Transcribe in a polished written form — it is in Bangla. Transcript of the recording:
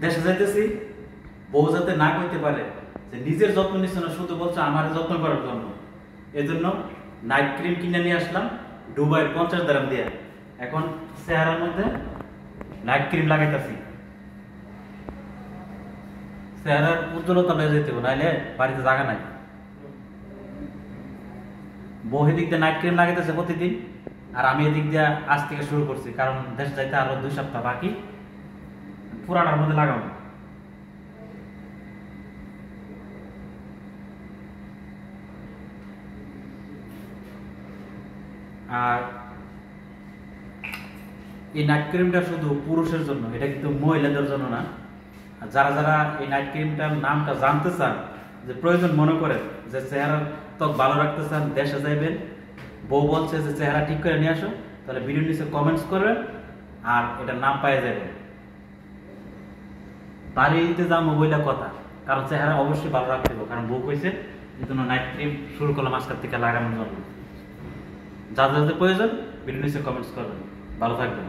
দেশে যাইতেছি, বউ যাতে না কইতে পারে যে নিজের যত্ন নিচ্ছে না, শুধু বলছে আমার যত্ন করার জন্য। এই জন্য নাইট ক্রিম কিনে নিয়ে আসলাম দুবাইয়ের 50 দিরহাম দিয়ে। এখন চেহারার মধ্যে নাইট ক্রিম লাগাইতেছি, চেহারার উজ্জ্বলতা বেড়ে যেতে হবে, নাইলে বাড়িতে জায়গা নাই। বউ এদিক দিয়ে নাইট ক্রিম লাগাইতেছে প্রতিদিন, আর আমি এদিক দিয়ে আজ থেকে শুরু করছি, কারণ দেশ যাইতে আরো 2 সপ্তাহ বাকি, পুরাটার মধ্যে লাগাবো। আর এই নাইট ক্রিমটা শুধু পুরুষের জন্য, এটা কিন্তু মহিলাদের জন্য না। যারা যারা এই নাইট ক্রিমটার নামটা জানতে চান, যে প্রয়োজন মনে করেন, যে চেহারা ত্বক ভালো রাখতে চান, দেশে যাইবেন, বউ বলছে যে চেহারা ঠিক করে নিয়ে আসো, তাহলে ভিডিওর নিচে কমেন্টস করবেন আর এটার নাম পাই যাবেন। তারই দিতে যাবো বইলা কথা, কারণ চেহারা অবশ্যই ভালো রাখতে হবে, কারণ বউ কইছে এই জন্য নাইট ক্রিম শুরু করলাম আজকের থেকে লাগানোর জন্য। যাদের যাদের প্রয়োজন ভিডিওর নিচে কমেন্টস করবেন। ভালো থাকবেন।